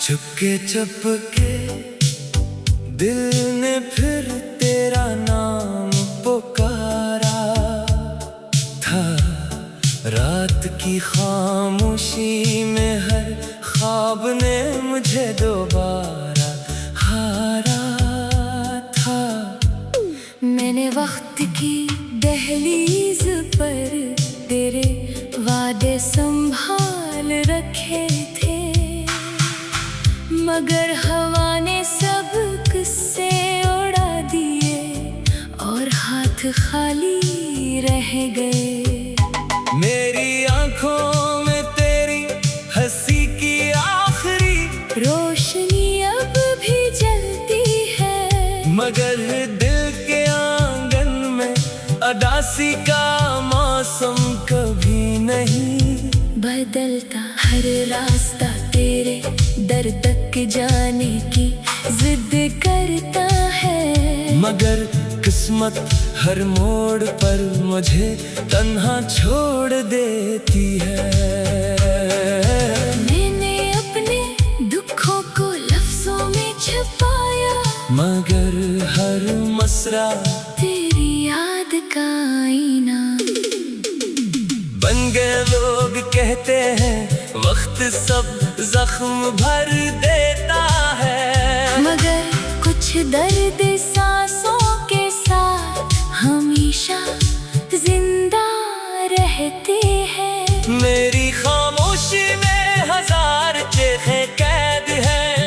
चुपके चुपके दिल ने फिर तेरा नाम पुकारा था। रात की खामोशी में हर ख्वाब ने मुझे दोबारा हारा था। मैंने वक्त की दहलीज पर तेरे वादे संभाल रखे थे, मगर हवा ने सब किस्से उड़ा दिए और हाथ खाली रह गए। मेरी आंखों में तेरी हंसी की आखिरी रोशनी अब भी जलती है, मगर दिल के आंगन में उदासी का मौसम कभी नहीं बदलता। हर रास्ता तेरे दर तक जाने की जिद करता है, मगर किस्मत हर मोड़ पर मुझे तन्हा छोड़ देती है। मैंने अपने दुखों को लफ्जों में छुपाया, मगर हर मसरा तेरी याद का आईना बन गए। लोग कहते हैं वक्त सब जख्म भर देता है, मगर कुछ दर्द सांसों के साथ हमेशा जिंदा रहते हैं। मेरी खामोशी में हजार चेखें कैद हैं,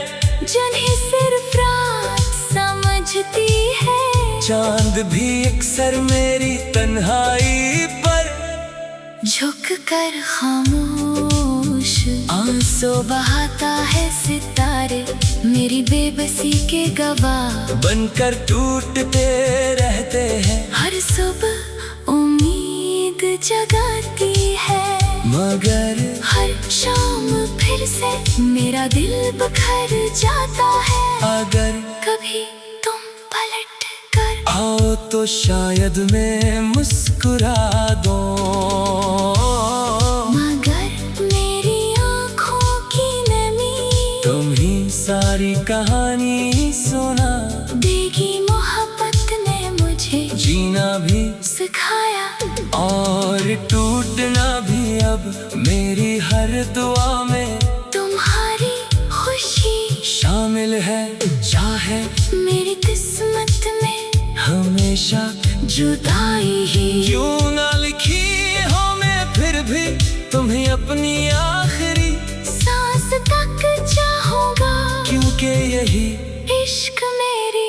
जिन्हें सिर्फ रात समझती है। चांद भी अक्सर मेरी तन्हाई पर झुक कर खामोश आंसू बहाता है। सितारे मेरी बेबसी के गवाह बनकर टूटते रहते हैं। हर सुबह उम्मीद जगाती है, मगर हर शाम फिर से मेरा दिल बिखर जाता है। अगर कभी तुम पलट कर आओ तो शायद मैं मुस्कुरा दूं, मगर मेरी आँखों की नमी तुम ही सारी कहानी सुना देगी। मोहब्बत ने मुझे जीना भी सिखाया, और टूटना भी। अब मेरी हर दुआ में तुम्हारी खुशी शामिल है, चाहे मेरी किस्मत में हमेशा जुदाई ही क्यों ना लिखी हो। मैं फिर भी तुम्हें अपनी आखिरी सांस तक चाहूंगा, क्योंकि यही इश्क मेरी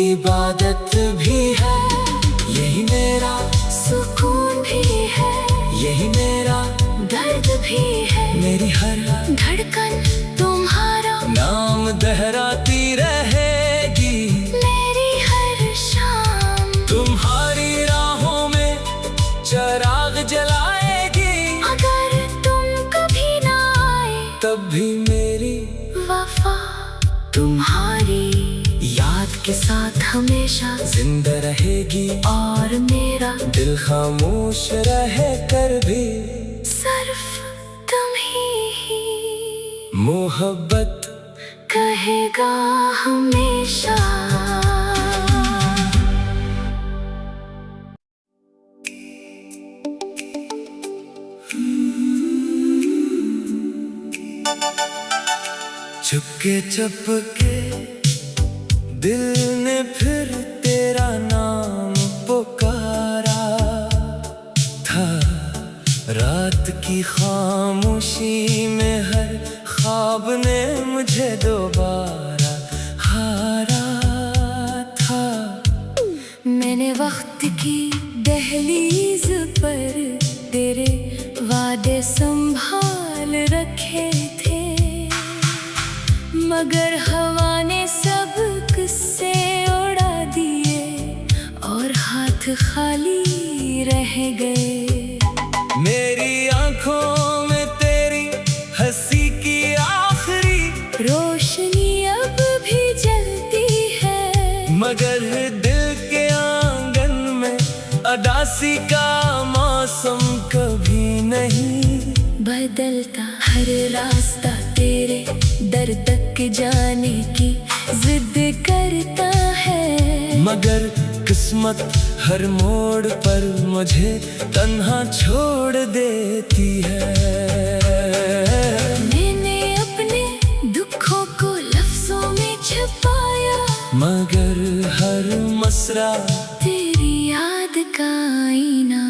इबादत भी है। यही मेरा सुकून भी है, यही मेरा दर्द भी है। मेरी हर धड़कन तुम्हारा नाम दोहराती रहेगी। मेरी हर शाम तुम्हारी राहों में चिराग जलाएगी। अगर तुम कभी ना आए तब भी मेरी वफा तुम्हारी याद के साथ हमेशा जिंदा रहेगी। और मेरा दिल खामोश रहे कर भी सिर्फ तुम ही मोहब्बत कहेगा हमेशा। चुपके चुपके दिल ने फिर तेरा नाम पुकारा था। रात की खामोशी में हर ख्वाब ने मुझे दोबारा हारा था। मैंने वक्त की दहलीज पर तेरे वादे संभाल रखे थे, मगर हवा ने सब किस्से उड़ा दिए और हाथ खाली रह गए। मेरी आंखों में तेरी हंसी की आखिरी रोशनी अब भी जलती है, मगर दिल के आंगन में उदासी का मौसम कभी नहीं बदलता। हर रास्ता तेरे दर तक जाने की जिद करता है। मगर किस्मत हर मोड़ पर मुझे तन्हा छोड़ देती है। मैंने अपने दुखों को लफ्जों में छुपाया, मगर हर मसरा तेरी याद का आईना।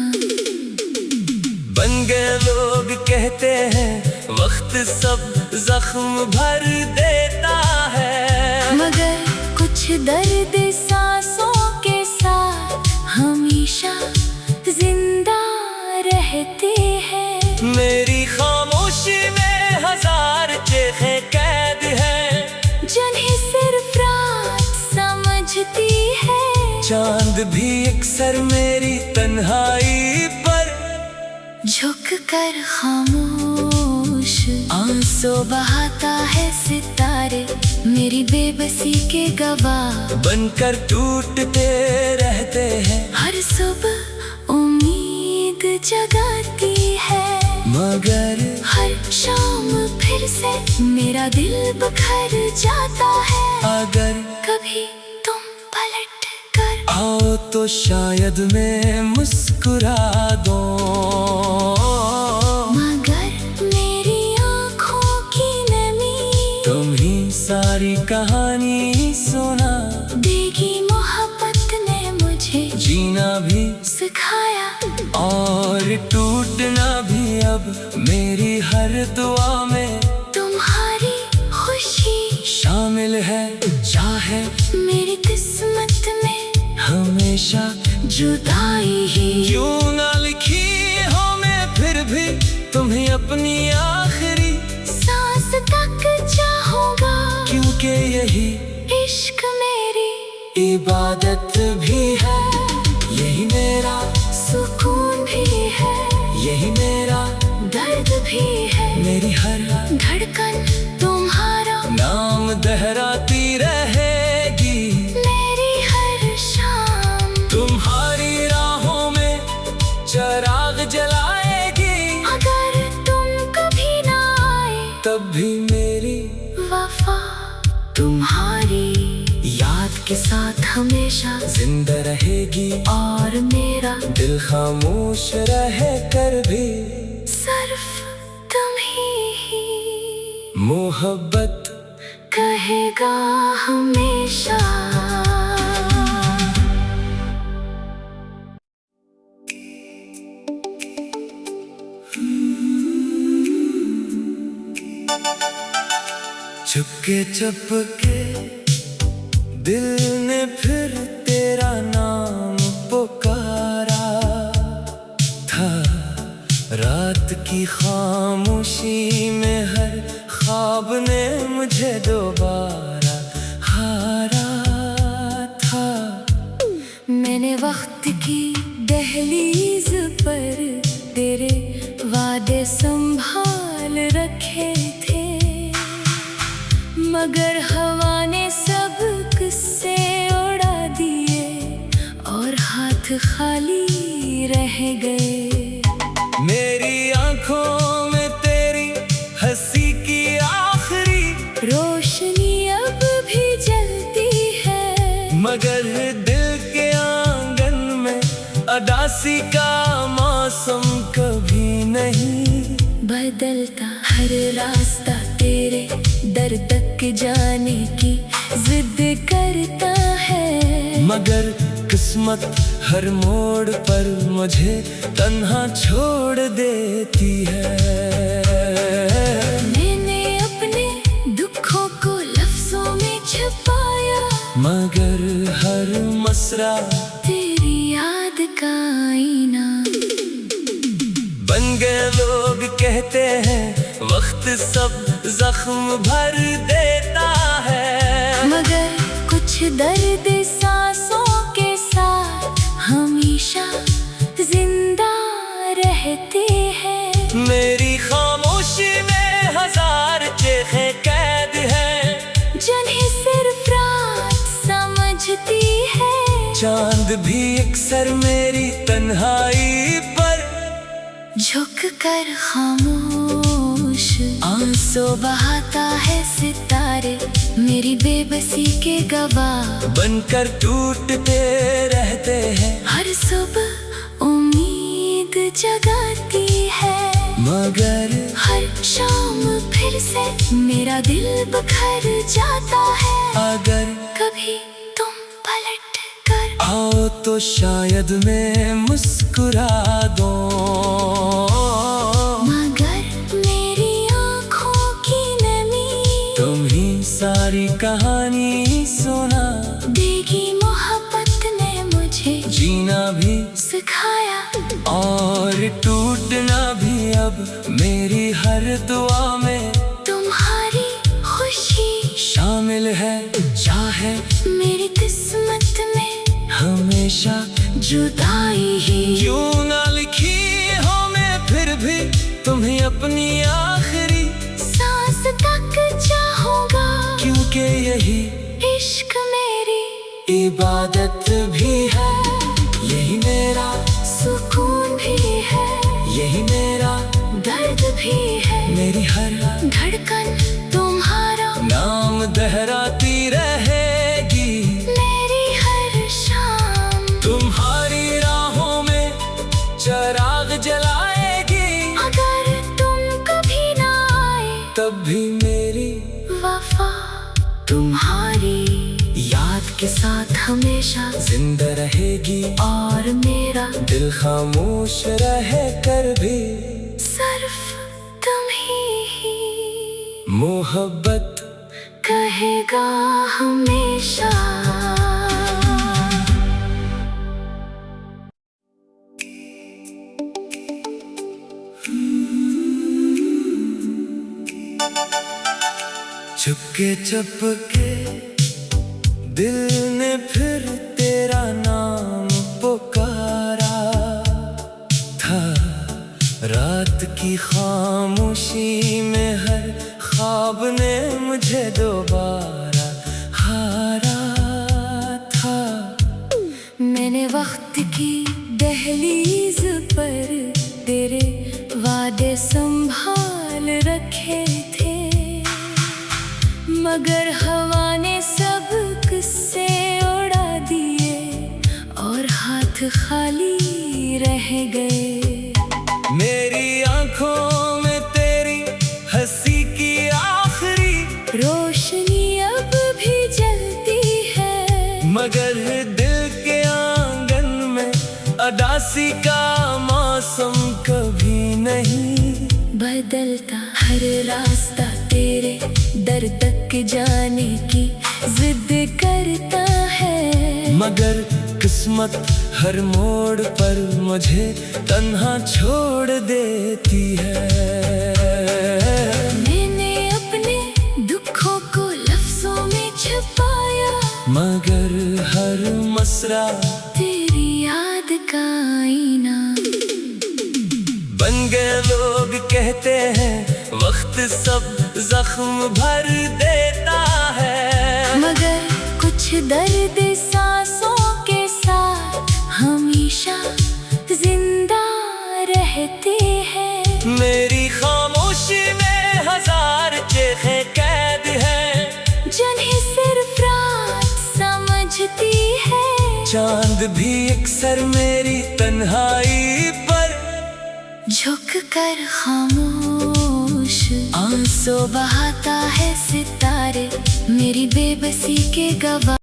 बन गए लोग कहते हैं वक्त सब जख्म भर देता है, मगर कुछ दर्द सांसों के साथ हमेशा जिंदा रहते हैं। मेरी खामोशी में हजार चेखें कैद है, जिन्हें सिर्फ रात समझती है। चांद भी अक्सर मेरी तन्हाई पर झुक कर खामोश आंसू बहाता है सितारे, मेरी बेबसी के गवाह बनकर टूटते रहते हैं। हर सुबह उम्मीद जगाती है, मगर हर शाम फिर से मेरा दिल बिखर जाता है। अगर कभी तुम पलट कर आओ तो शायद मैं मुस्कुरा दूं, मगर मेरी आँखों की नमी तुम ही सारी कहानी सुना देगी। मोहब्बत ने मुझे जीना भी सिखाया, और टूटना भी अब मेरी हर दुआ में तुम्हारी खुशी शामिल है। चाहे मेरी किस्मत में हमेशा जुदाई ही क्यों ना लिखी हो, मैं फिर भी तुम्हें अपनी आखिरी सांस तक चाहूंगा, क्योंकि यही इश्क मेरी इबादत भी है। यही मेरा सुकून भी है, यही मेरा दर्द भी है। मेरी हर धड़कन तुम्हारा नाम दोहराती रहेगी, मेरी हर शाम तुम्हारी राहों में चिराग जलाएगी। अगर तुम कभी ना आए तब भी मेरी वफा तुम्हारी याद के साथ हमेशा जिंदा रहेगी, और मेरा दिल खामोश रह कर भी सिर्फ तुम ही मोहब्बत कहेगा हमेशा। चुपके चुपके दिल ने फिर तेरा नाम पुकारा था। रात की खामोशी में हर ख्वाब ने मुझे दोबारा हारा था। मैंने वक्त की दहलीज पर तेरे वादे संभाल रखे थे, मगर हवा ने सब किस्से उड़ा दिए और हाथ खाली रह गए। मेरी आंखों में तेरी हंसी की आखिरी रोशनी अब भी जलती है, मगर दिल के आंगन में अदासी का मौसम कभी नहीं बदलता। हर रास्ता तेरे दर तक जाने की जिद करता है, मगर किस्मत हर मोड़ पर मुझे तन्हा छोड़ देती है। मैंने अपने दुखों को लफ्जों में छुपाया, मगर हर मसरा तेरी याद का आईना। बन गए लोग कहते हैं वक्त सब जख्म भर देता है, मगर कुछ दर्द सांसों के साथ हमेशा जिंदा रहते हैं। मेरी खामोशी में हजार चेखें कैद है, जिन्हें सिर्फ रात समझती है। चांद भी अक्सर मेरी तन्हाई पर झुक कर खामोश आंसू बहाता है सितारे मेरी बेबसी के गवाह बनकर टूटते रहते हैं। हर सुबह उम्मीद जगाती है मगर हर शाम फिर से मेरा दिल बिखर जाता है। अगर कभी तुम पलट कर आओ तो शायद मैं मुस्कुरा दूं, मगर मेरी आँखों की नमी तुम ही सारी कहानी सुना देगी। मोहब्बत ने मुझे जीना भी सिखाया और टूटना भी। अब मेरी हर दुआ में तुम्हारी खुशी शामिल है, चाहे मेरी किस्मत में हमेशा जुदाई ही क्यों ना लिखी हो मैं फिर भी तुम्हें अपनी आखिरी सांस तक चाहूंगा, क्योंकि यही इश्क मेरी इबादत भी है। यही मेरा सुकून भी है, यही मेरा दर्द भी है। मेरी हर धड़कन तुम्हारा नाम दोहराती रहेगी। मेरी हर शाम तुम्हारी राहों में चिराग जलाएगी। अगर तुम कभी ना आए तब भी मेरी वफा तुम्हारी याद के साथ हमेशा जिंदा रहेगी। और मेरा दिल खामोश रह कर भी सिर्फ तुम ही मोहब्बत कहेगा हमेशा। चुपके चुपके दिल ने फिर तेरा नाम पुकारा था। रात की खामोशी में हर ख्वाब ने मुझे दोबारा हारा था। मैंने वक्त की दहलीज पर तेरे वादे संभाल रखे थे, मगर हवा ने सब किस्से उड़ा दिए और हाथ खाली रह गए। मेरी आंखों में तेरी हंसी की आखिरी रोशनी अब भी जलती है, मगर दिल के आंगन में अदासी का मौसम कभी नहीं बदलता। हर रास्ता तेरे दर तक जाने की जिद करता है, मगर किस्मत हर मोड़ पर मुझे तन्हा छोड़ देती है। मैंने अपने दुखों को लफ्जों में छुपाया, मगर हर मसरा तेरी याद का आईना बन गए। लोग कहते हैं वक्त सब जख्म भर देता है, मगर कुछ दर्द सांसों के साथ हमेशा जिंदा रहते हैं। मेरी खामोशी में हजार चेखें कैद हैं, जिन्हें सिर्फ रात समझती है। चांद भी अक्सर मेरी तन्हाई पर झुक कर खामोश आंसू बहाता है सितारे मेरी बेबसी के गवाह।